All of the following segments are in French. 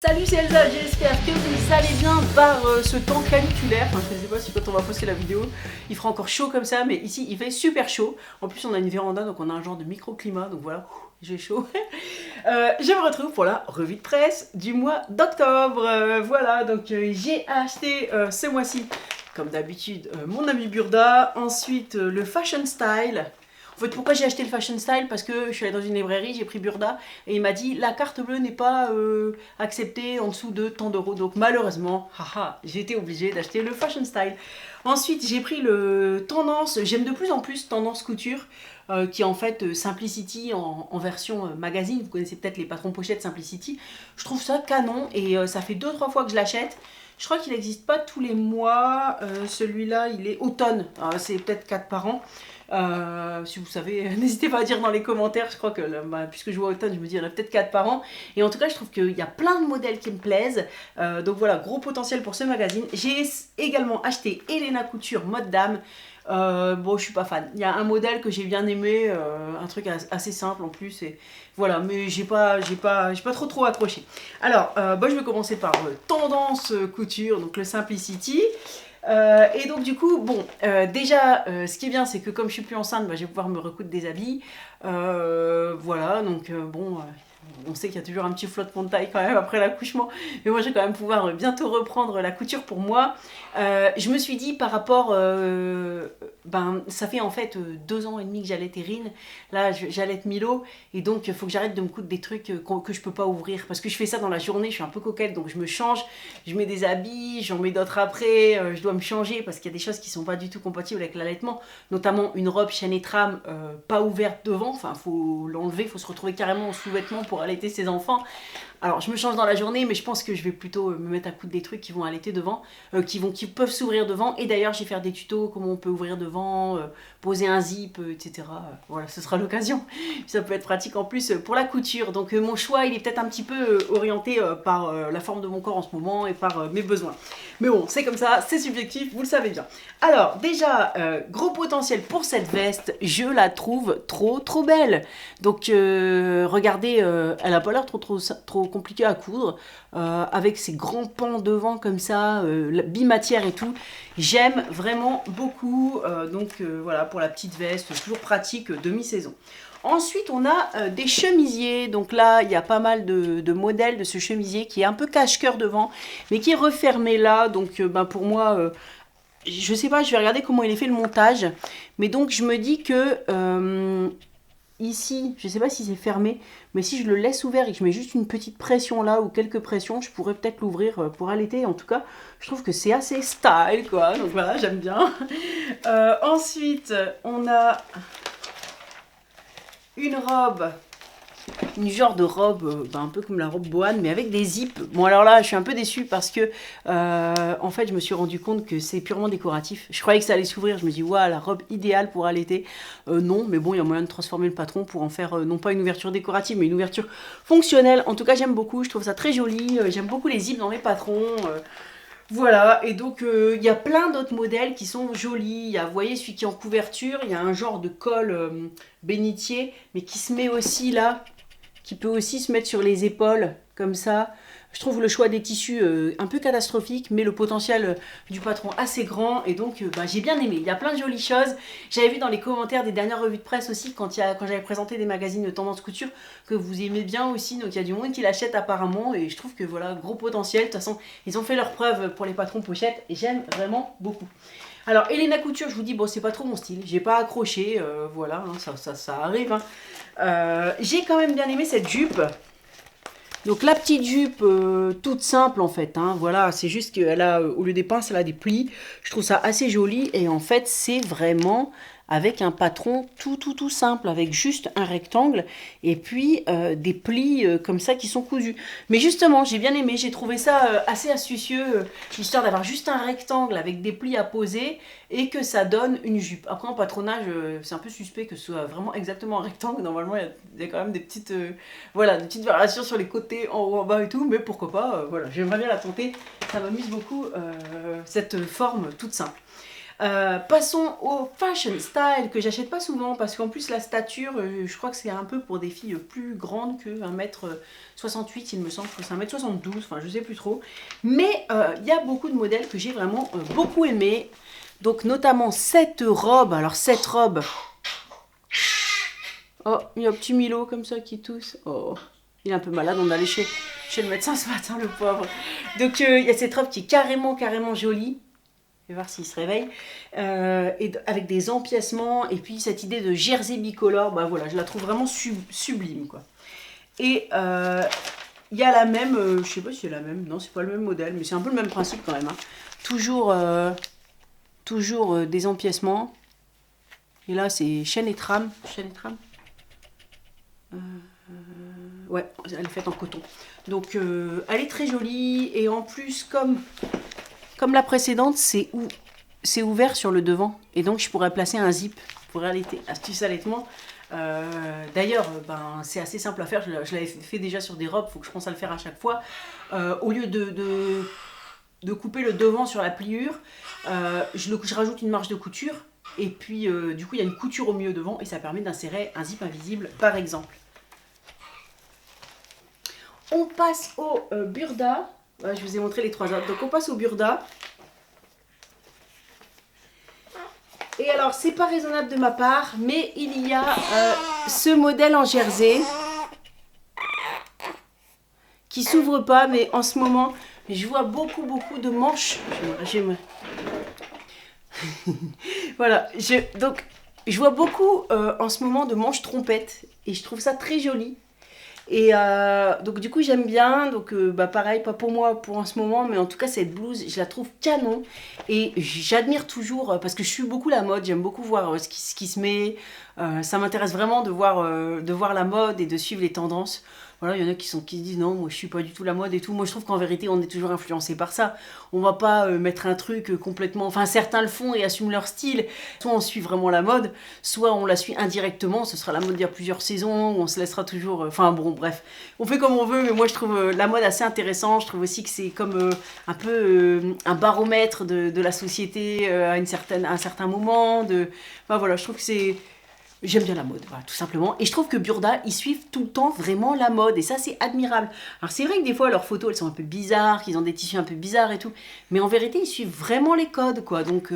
Salut, c'est Elsa, j'espère que vous allez bien par ce temps caniculaire. Enfin, je ne sais pas si quand on va poster la vidéo, il fera encore chaud comme ça, mais ici il fait super chaud. En plus, on a une véranda, donc on a un genre de microclimat, donc voilà, j'ai chaud. Je me retrouve pour la revue de presse du mois d'octobre. Voilà, donc j'ai acheté ce mois-ci, comme d'habitude, mon ami Burda. Ensuite, le Fashion Style. En fait, pourquoi j'ai acheté le Fashion Style? Parce que je suis allée dans une librairie, j'ai pris Burda et il m'a dit la carte bleue n'est pas acceptée en dessous de tant d'euros. Donc malheureusement, j'ai été obligée d'acheter le Fashion Style. Ensuite, j'ai pris le Tendance. J'aime de plus en plus Tendance Couture, qui est en fait Simplicity en version magazine. Vous connaissez peut-être les patrons pochettes Simplicity. Je trouve ça canon et ça fait 2-3 fois que je l'achète. Je crois qu'il n'existe pas tous les mois. Celui-là, il est automne. C'est peut-être 4 par an. Si vous savez, n'hésitez pas à dire dans les commentaires. Je crois que puisque je vois automne, je me dis il y en a peut-être 4 par an. Et en tout cas, je trouve qu'il y a plein de modèles qui me plaisent. Donc voilà, gros potentiel pour ce magazine. J'ai également acheté Elena Couture mode dame. Bon, je suis pas fan. Il y a un modèle que j'ai bien aimé, un truc assez simple en plus. Et voilà, mais j'ai pas trop accroché. Alors, je vais commencer par Tendance Couture, donc le Simplicity. Et donc du coup, bon, déjà, ce qui est bien, c'est que comme je suis plus enceinte, je vais pouvoir me recoudre des habits. Voilà, donc bon, on sait qu'il y a toujours un petit flottement de taille quand même après l'accouchement, mais moi je vais quand même pouvoir bientôt reprendre la couture pour moi. Je me suis dit par rapport, ça fait en fait 2 ans et demi que j'allaite Erin, là j'allaite Milo, et donc il faut que j'arrête de me coudre des trucs que je peux pas ouvrir, parce que je fais ça dans la journée, je suis un peu coquette, donc je me change, je mets des habits, j'en mets d'autres après, je dois me changer, parce qu'il y a des choses qui sont pas du tout compatibles avec l'allaitement, notamment une robe chaîne et trame pas ouverte devant, enfin faut l'enlever, faut se retrouver carrément en sous-vêtements pour allaiter ses enfants. Alors je me change dans la journée, mais je pense que je vais plutôt me mettre à coudre des trucs qui vont allaiter devant, qui peuvent s'ouvrir devant. Et d'ailleurs, je vais faire des tutos, comment on peut ouvrir devant, poser un zip, etc. Voilà, ce sera l'occasion. Ça peut être pratique en plus pour la couture. Donc mon choix, il est peut-être un petit peu orienté par la forme de mon corps en ce moment et par mes besoins. Mais bon, c'est comme ça, c'est subjectif, vous le savez bien. Alors déjà, gros potentiel pour cette veste, je la trouve trop belle. Donc regardez, elle a pas l'air trop compliquée à coudre, avec ses grands pans devant comme ça, bimatière et tout. J'aime vraiment beaucoup, voilà, pour la petite veste, toujours pratique de mi-saison. Ensuite, on a des chemisiers. Donc là, il y a pas mal de modèles de ce chemisier qui est un peu cache-cœur devant, mais qui est refermé là. Donc pour moi, je sais pas, je vais regarder comment il est fait le montage. Mais donc, je me dis que ici, je sais pas si c'est fermé, mais si je le laisse ouvert et que je mets juste une petite pression là ou quelques pressions, je pourrais peut-être l'ouvrir pour allaiter. En tout cas, je trouve que c'est assez style, quoi. Donc voilà, j'aime bien. Ensuite, on a une robe, une genre de robe, un peu comme la robe bohane, mais avec des zips. Bon, alors là, je suis un peu déçue parce que, en fait, je me suis rendu compte que c'est purement décoratif. Je croyais que ça allait s'ouvrir. Je me dis, waouh, la robe idéale pour allaiter. Non, mais bon, il y a moyen de transformer le patron pour en faire, non pas une ouverture décorative, mais une ouverture fonctionnelle. En tout cas, j'aime beaucoup. Je trouve ça très joli. J'aime beaucoup les zips dans mes patrons. Voilà, et donc il y a plein d'autres modèles qui sont jolis. Il y a, vous voyez, celui qui est en couverture, il y a un genre de col bénitier, mais qui se met aussi là, qui peut aussi se mettre sur les épaules, comme ça. Je trouve le choix des tissus un peu catastrophique, mais le potentiel du patron assez grand, et donc j'ai bien aimé. Il y a plein de jolies choses. J'avais vu dans les commentaires des dernières revues de presse aussi, quand j'avais présenté des magazines de tendance couture, que vous aimez bien aussi, donc il y a du monde qui l'achète apparemment, et je trouve que voilà, gros potentiel. De toute façon, ils ont fait leurs preuves pour les patrons pochettes, et j'aime vraiment beaucoup. Alors, Elena Couture, je vous dis, bon, c'est pas trop mon style, j'ai pas accroché, voilà, hein, ça arrive. Hein. J'ai quand même bien aimé cette jupe. Donc la petite jupe toute simple en fait, hein, voilà, c'est juste qu'elle a, au lieu des pinces, elle a des plis. Je trouve ça assez joli et en fait c'est vraiment avec un patron tout simple, avec juste un rectangle et puis des plis comme ça qui sont cousus. Mais justement, j'ai bien aimé, j'ai trouvé ça assez astucieux, histoire d'avoir juste un rectangle avec des plis à poser et que ça donne une jupe. Après en patronage, c'est un peu suspect que ce soit vraiment exactement un rectangle. Normalement, il y a quand même des petites, voilà, des petites variations sur les côtés, en haut, en bas et tout, mais pourquoi pas, voilà, j'aimerais bien la tenter. Ça m'amuse beaucoup, cette forme toute simple. Passons au fashion style que j'achète pas souvent parce qu'en plus la stature, je crois que c'est un peu pour des filles plus grandes que 1m68, il me semble que c'est 1m72, enfin je sais plus trop. Mais il y a beaucoup de modèles que j'ai vraiment beaucoup aimé. Donc notamment cette robe, alors cette robe... Oh, il y a un petit Milo comme ça qui tousse. Oh, il est un peu malade, on est allé chez le médecin ce matin, le pauvre. Donc il y a cette robe qui est carrément jolie. Je vais voir s'il se réveille. Et avec des empiècements. Et puis cette idée de jersey bicolore, bah voilà, je la trouve vraiment sublime, quoi. Et il y a la même, je sais pas si c'est la même, non, c'est pas le même modèle, mais c'est un peu le même principe quand même. Hein. Toujours des empiècements. Et là, c'est chaîne et trame. Ouais, elle est faite en coton. Donc, elle est très jolie. Et en plus, comme la précédente, c'est ouvert sur le devant. Et donc, je pourrais placer un zip pour allaiter. Astuce allaitement. D'ailleurs, c'est assez simple à faire. Je l'avais fait déjà sur des robes. Il faut que je pense à le faire à chaque fois. Au lieu de couper le devant sur la pliure, je rajoute une marge de couture. Et puis, du coup, il y a une couture au milieu devant. Et ça permet d'insérer un zip invisible, par exemple. On passe au burda. Je vous ai montré les 3 autres. Donc on passe au burda. Et alors, c'est pas raisonnable de ma part, mais il y a ce modèle en jersey qui s'ouvre pas, mais en ce moment, je vois beaucoup de manches. Voilà, donc je vois beaucoup en ce moment de manches trompettes et je trouve ça très joli. Et donc du coup j'aime bien, donc pareil, pas pour moi pour en ce moment, mais en tout cas cette blouse, je la trouve canon. Et j'admire toujours, parce que je suis beaucoup la mode, j'aime beaucoup voir ce qui se met. Ça m'intéresse vraiment de voir la mode et de suivre les tendances. Voilà, il y en a qui disent non, moi je suis pas du tout la mode et tout. Moi je trouve qu'en vérité on est toujours influencé par ça. On va pas mettre un truc complètement... Enfin certains le font et assument leur style. Soit on suit vraiment la mode, soit on la suit indirectement. Ce sera la mode d'il y a plusieurs saisons, où on se laissera toujours... Enfin bon, bref. On fait comme on veut, mais moi je trouve la mode assez intéressant. Je trouve aussi que c'est comme un peu un baromètre de la société à un certain moment. Enfin voilà, je trouve que c'est... J'aime bien la mode, voilà, tout simplement. Et je trouve que Burda, ils suivent tout le temps vraiment la mode. Et ça, c'est admirable. Alors, c'est vrai que des fois, leurs photos, elles sont un peu bizarres, qu'ils ont des tissus un peu bizarres et tout. Mais en vérité, ils suivent vraiment les codes, quoi. Donc,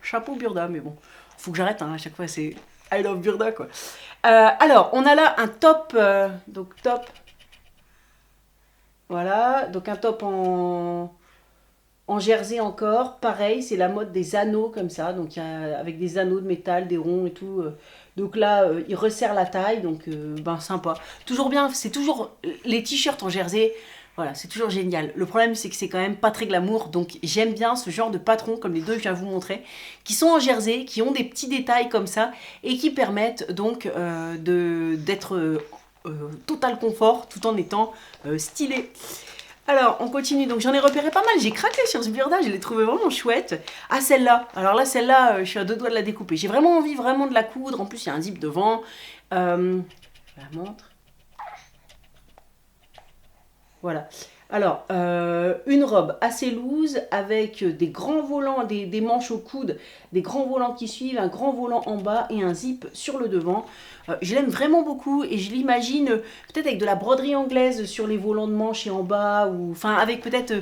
chapeau Burda. Mais bon, faut que j'arrête, hein, à chaque fois, c'est I love Burda, quoi. Alors, on a là un top. Donc, top. Voilà. Donc, un top en jersey encore, pareil, c'est la mode des anneaux comme ça, donc avec des anneaux de métal, des ronds et tout. Donc là, il resserre la taille, donc sympa. Toujours bien, c'est toujours les t-shirts en jersey, voilà, c'est toujours génial. Le problème, c'est que c'est quand même pas très glamour, donc j'aime bien ce genre de patrons, comme les deux que je viens de vous montrer, qui sont en jersey, qui ont des petits détails comme ça, et qui permettent donc d'être total confort, tout en étant stylé. Alors, on continue. Donc, j'en ai repéré pas mal. J'ai craqué sur ce Burda. Je l'ai trouvé vraiment chouette. Ah, celle-là. Alors là, celle-là, je suis à 2 doigts de la découper. J'ai vraiment envie de la coudre. En plus, il y a un zip devant. Je la montre. Voilà. Alors, une robe assez loose avec des grands volants, des manches au coude, des grands volants qui suivent, un grand volant en bas et un zip sur le devant. Je l'aime vraiment beaucoup et je l'imagine peut-être avec de la broderie anglaise sur les volants de manches et en bas, ou enfin avec peut-être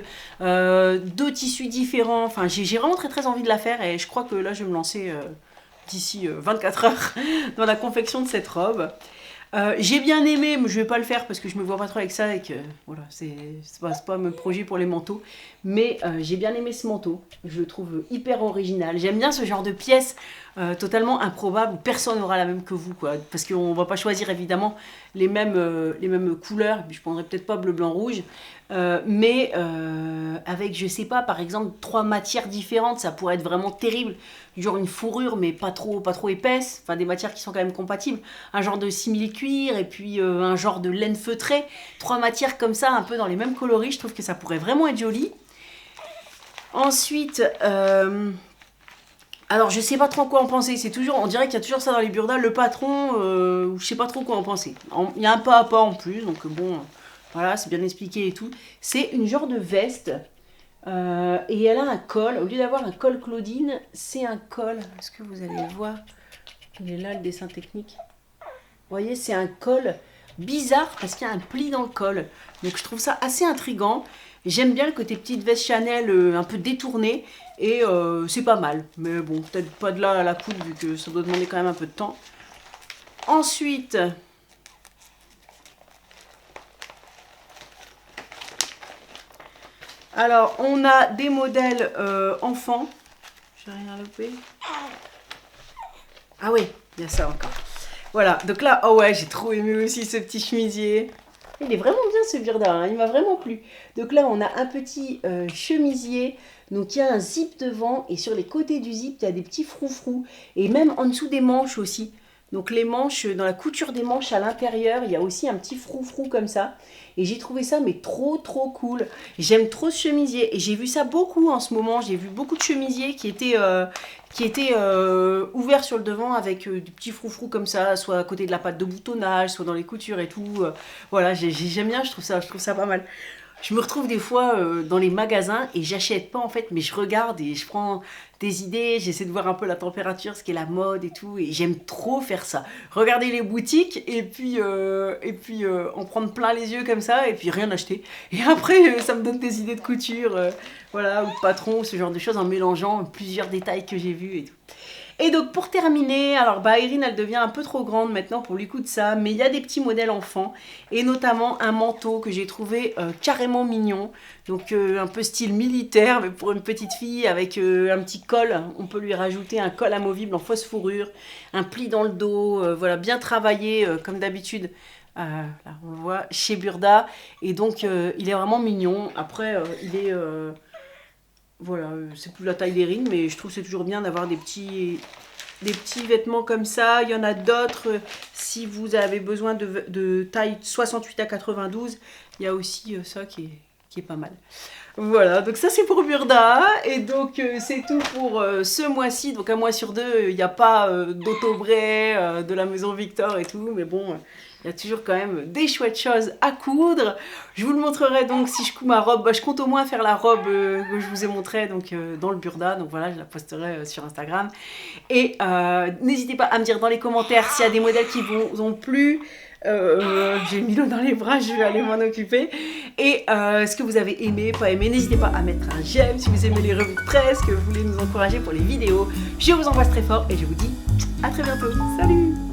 2 tissus différents. Enfin, j'ai vraiment très envie de la faire et je crois que là je vais me lancer d'ici 24 heures dans la confection de cette robe. J'ai bien aimé, mais je vais pas le faire parce que je me vois pas trop avec ça et que voilà, c'est pas mon projet pour les manteaux. Mais j'ai bien aimé ce manteau, je le trouve hyper original. J'aime bien ce genre de pièces totalement improbables où personne n'aura la même que vous, quoi. Parce qu'on va pas choisir évidemment les mêmes couleurs, et puis je prendrai peut-être pas bleu, blanc, rouge. Mais avec, je sais pas, par exemple 3 matières différentes, ça pourrait être vraiment terrible. Genre une fourrure mais pas trop épaisse, enfin des matières qui sont quand même compatibles, un genre de simili-cuir et puis un genre de laine feutrée, 3 matières comme ça un peu dans les mêmes coloris, je trouve que ça pourrait vraiment être joli. Ensuite, alors je sais pas trop quoi en penser, on dirait qu'il y a toujours ça dans les burdas, le patron, je sais pas trop quoi en penser. Il y a un pas à pas en plus, donc bon, voilà, c'est bien expliqué et tout. C'est une genre de veste. Et elle a un col, au lieu d'avoir un col Claudine, c'est un col, est-ce que vous allez le voir? Il est là le dessin technique. Vous voyez, c'est un col bizarre parce qu'il y a un pli dans le col. Donc je trouve ça assez intriguant. J'aime bien le côté petite veste Chanel un peu détournée. Et c'est pas mal. Mais bon, peut-être pas de là à la coupe vu que ça doit demander quand même un peu de temps. Ensuite... Alors, on a des modèles enfants. J'ai rien loupé. Ah oui, il y a ça encore. Voilà, donc là, oh ouais, j'ai trop aimé aussi ce petit chemisier. Il est vraiment bien ce Burda, hein, il m'a vraiment plu. Donc là, on a un petit chemisier. Donc il y a un zip devant et sur les côtés du zip, il y a des petits froufrous. Et même en dessous des manches aussi. Donc les manches, dans la couture des manches à l'intérieur, il y a aussi un petit froufrou comme ça. Et j'ai trouvé ça mais trop cool. J'aime trop ce chemisier et j'ai vu ça beaucoup en ce moment. J'ai vu beaucoup de chemisiers qui étaient ouverts sur le devant avec des petits froufrous comme ça, soit à côté de la patte de boutonnage, soit dans les coutures et tout. Voilà, j'aime bien, je trouve ça pas mal. Je me retrouve des fois dans les magasins et j'achète pas en fait, mais je regarde et je prends des idées, j'essaie de voir un peu la température, ce qu'est la mode et tout, et j'aime trop faire ça. Regarder les boutiques et puis en prendre plein les yeux comme ça et puis rien acheter. Et après, ça me donne des idées de couture, voilà, ou de patron, ce genre de choses en mélangeant plusieurs détails que j'ai vus et tout. Et donc pour terminer, alors Irine elle devient un peu trop grande maintenant pour lui coudre ça, mais il y a des petits modèles enfants et notamment un manteau que j'ai trouvé carrément mignon, donc un peu style militaire mais pour une petite fille avec un petit col, on peut lui rajouter un col amovible en fausse fourrure, un pli dans le dos, voilà bien travaillé comme d'habitude. Là on le voit chez Burda et donc il est vraiment mignon. Après il est... Voilà, c'est plus la taille d'Erin, mais je trouve que c'est toujours bien d'avoir des petits vêtements comme ça. Il y en a d'autres, si vous avez besoin de taille 68 à 92, il y a aussi ça qui est pas mal. Voilà, donc ça c'est pour Burda, et donc c'est tout pour ce mois-ci. Donc un mois sur deux, il n'y a pas d'Autobray, de la maison Victor et tout, mais bon... Il y a toujours quand même des chouettes choses à coudre. Je vous le montrerai donc si je couds ma robe. Bah, je compte au moins faire la robe que je vous ai montrée donc, dans le Burda. Donc voilà, je la posterai sur Instagram. Et n'hésitez pas à me dire dans les commentaires s'il y a des modèles qui vous ont plu. J'ai Milo dans les bras, je vais aller m'en occuper. Et ce que vous avez aimé, pas aimé, n'hésitez pas à mettre un j'aime si vous aimez les revues de presse, que vous voulez nous encourager pour les vidéos. Je vous embrasse très fort et je vous dis à très bientôt. Salut!